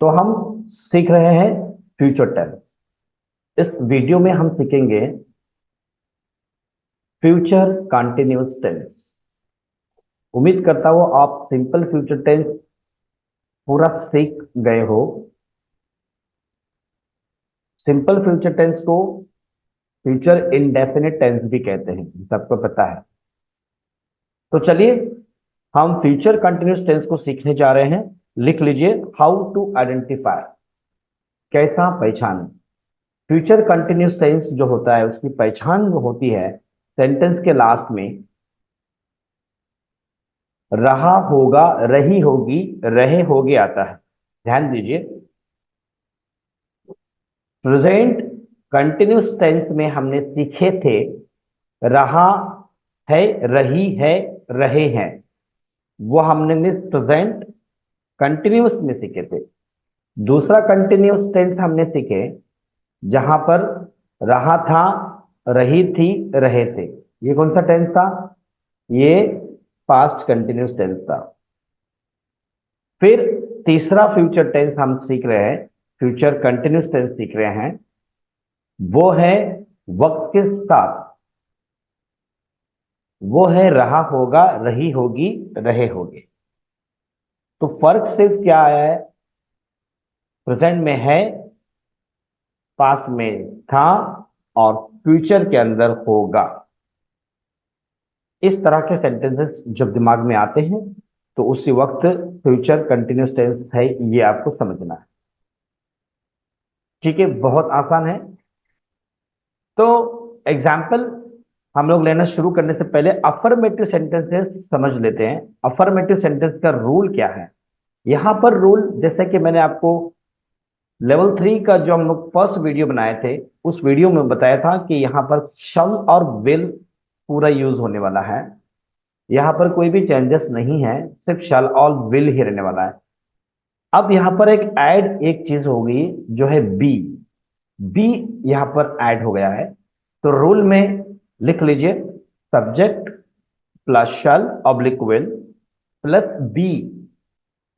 तो हम सीख रहे हैं फ्यूचर टेंस। इस वीडियो में हम सीखेंगे फ्यूचर कंटिन्यूअस टेंस। उम्मीद करता हूं आप सिंपल फ्यूचर टेंस पूरा सीख गए हो। सिंपल फ्यूचर टेंस को फ्यूचर इंडेफिनिट टेंस भी कहते हैं, सबको पता है। तो चलिए हम फ्यूचर कंटिन्यूअस टेंस को सीखने जा रहे हैं। लिख लीजिए, हाउ टू आइडेंटिफाई, कैसा पहचान। फ्यूचर कंटिन्यूअस टेंस जो होता है उसकी पहचान जो होती है, सेंटेंस के लास्ट में रहा होगा, रही होगी, रहे होगे आता है। ध्यान दीजिए, प्रेजेंट कंटिन्यूअस टेंस में हमने सीखे थे रहा है, रही है, रहे हैं। वो हमने प्रेजेंट कंटिन्यूअस में सीखे थे। दूसरा कंटिन्यूअस टेंस हमने सीखे जहां पर रहा था, रही थी, रहे थे। ये कौन सा टेंस था? ये पास्ट कंटिन्यूअस टेंस था। फिर तीसरा फ्यूचर टेंस हम सीख रहे हैं, फ्यूचर कंटिन्यूअस टेंस सीख रहे हैं, वो है वक्त के साथ। वो है रहा होगा, रही होगी, रहे होगे। तो फर्क सिर्फ क्या आया है, प्रेजेंट में है, पास्ट में था, और फ्यूचर के अंदर होगा। इस तरह के सेंटेंसेस जब दिमाग में आते हैं तो उसी वक्त फ्यूचर कंटिन्यूअस टेंस है, ये आपको समझना है। ठीक है, बहुत आसान है। तो एग्जाम्पल हम लोग लेना शुरू करने से पहले अफर्मेटिव सेंटेंसेस समझ लेते हैं। अफर्मेटिव सेंटेंस का रूल क्या है। यहां पर रूल, जैसे कि मैंने आपको लेवल 3 का जो हम लोग फर्स्ट वीडियो बनाए थे उस वीडियो में बताया था कि यहां पर शल और विल पूरा यूज होने वाला है। यहां पर कोई भी चेंजेस नहीं है, सिर्फ शल और विल ही रहने वाला है। अब यहां पर एक चीज होगी जो है बी। बी यहां पर ऐड हो गया है। तो रूल में लिख लीजिए, subject plus shall oblique will plus be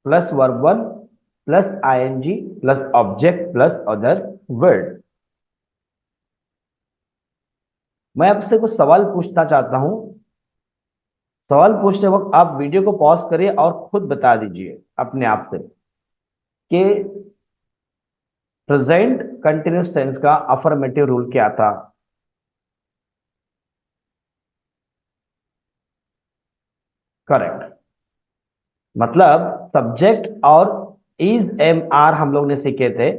plus verb one plus ING plus object plus other word. मैं आपसे कुछ सवाल पूछना चाहता हूं। सवाल पूछते वक्त आप वीडियो को पॉज करिए और खुद बता दीजिए अपने आप से कि प्रेजेंट कंटिन्यूअस टेंस का अफर्मेटिव रूल क्या था। करेक्ट। मतलब सब्जेक्ट और इज एम आर हम लोग ने सीखे थे,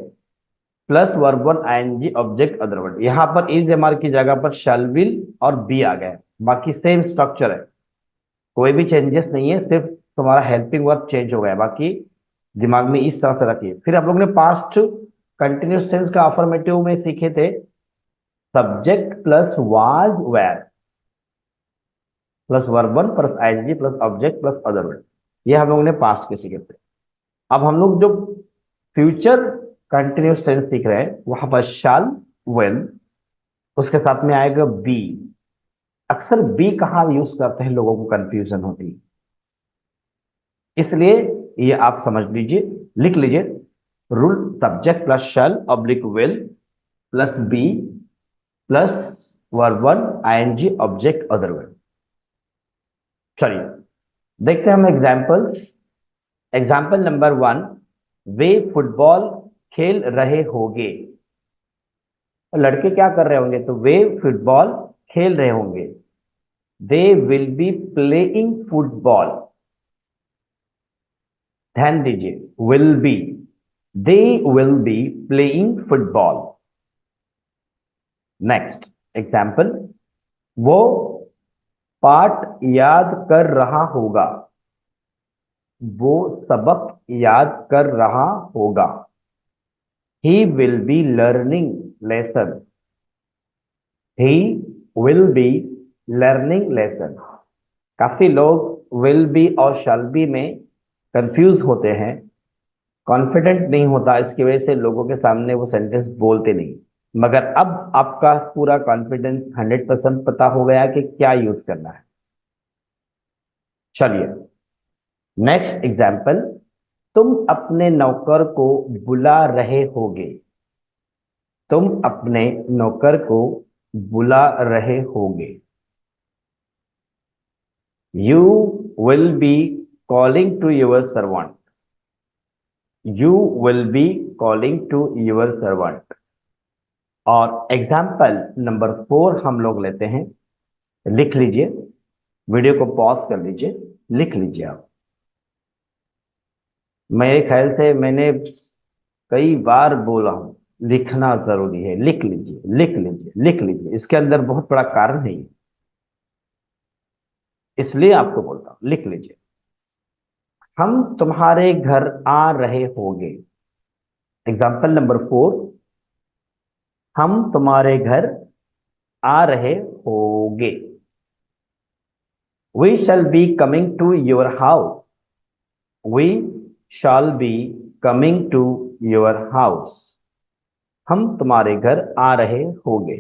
plus verb one ING object other word. यहां पर इज एम आर की जगह पर शैल विल और बी आ गए। बाकी सेम स्ट्रक्चर है, कोई भी चेंजेस नहीं है, सिर्फ तुम्हारा हेल्पिंग वर्ब चेंज हो गया है। बाकी दिमाग में इस तरह से रखिए। फिर आप लोग ने पास्ट कंटिन्यूअस टेंस का अफर्मेटिव में सीखे थे subject plus was were plus verb one plus ING plus object plus other word. ये हम लोगों ने पास्ट के सीखे थे। अब हम लोग जो फ्यूचर कंटिन्यूअस टेंस सीख रहे हैं वहां पर शाल, विल, उसके साथ में आएगा बी। अक्सर बी कहाँ यूज करते हैं, लोगों को कंफ्यूजन होती है, इसलिए ये आप समझ लीजिए। लिख लीजिए, rule subject plus shall oblique will plus be plus verb one ING object other word. चलिए देखते हैं हम एग्जाम्पल। एग्जाम्पल नंबर वन, वे फुटबॉल खेल रहे होंगे। लड़के क्या कर रहे होंगे, तो वे फुटबॉल खेल रहे होंगे। They will be playing football. ध्यान दीजिए, will be, they will be playing football. Next example, वो पाठ याद कर रहा होगा। वो सबक याद कर रहा होगा। He will be learning lesson. He will be learning lesson. काफी लोग विल बी और शैल बी में कंफ्यूज होते हैं, कॉन्फिडेंट नहीं होता, इसकी वजह से लोगों के सामने वो सेंटेंस बोलते नहीं। मगर अब आपका पूरा कॉन्फिडेंस 100% पता हो गया कि क्या यूज करना है। चलिए नेक्स्ट एग्जाम्पल, तुम अपने नौकर को बुला रहे होगे। तुम अपने नौकर को बुला रहे होगे। You will be calling to your servant. You will be calling to your servant. और एग्जाम्पल नंबर 4 हम लोग लेते हैं। लिख लीजिए, वीडियो को पॉज कर लीजिए, लिख लीजिए आप। मेरे ख्याल से मैंने कई बार बोला हूं, लिखना जरूरी है। लिख लीजिए, लिख लीजिए, लिख लीजिए। इसके अंदर बहुत बड़ा कारण है, इसलिए आपको बोलता हूं लिख लीजिए। हम तुम्हारे घर आ रहे होंगे। एग्जाम्पल नंबर 4, हम तुम्हारे घर आ रहे होंगे। We shall be coming to your house. We shall be coming to your house. हम तुम्हारे घर आ रहे होंगे।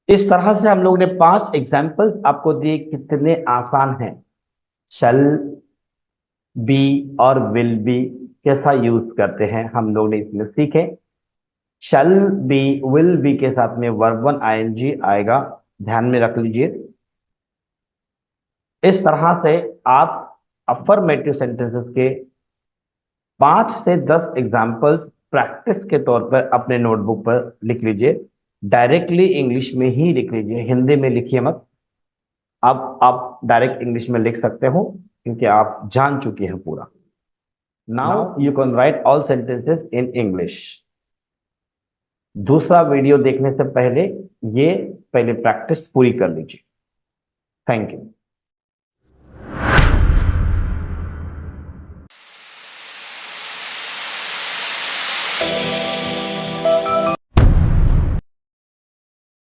इस तरह से हम लोग ने 5 एग्जाम्पल्स आपको दिए, कितने आसान हैं। शल, बी और विल बी कैसा यूज करते हैं हम लोग ने इसमें सीखे। शल बी, विल बी के साथ में वर्ब 1 आईएनजी आएगा, ध्यान में रख लीजिए। इस तरह से आप अफर्मेटिव सेंटेंसेस के 5 से 10 एग्जाम्पल्स प्रैक्टिस के तौर पर अपने नोटबुक पर लिख लीजिए। डायरेक्टली इंग्लिश में ही लिख लीजिए, हिंदी में लिखिए मत। अब आप डायरेक्ट इंग्लिश में लिख सकते हो क्योंकि आप जान चुके हैं पूरा। Now you can write all sentences in English. दूसरा वीडियो देखने से पहले ये पहले प्रैक्टिस पूरी कर लीजिए। Thank you.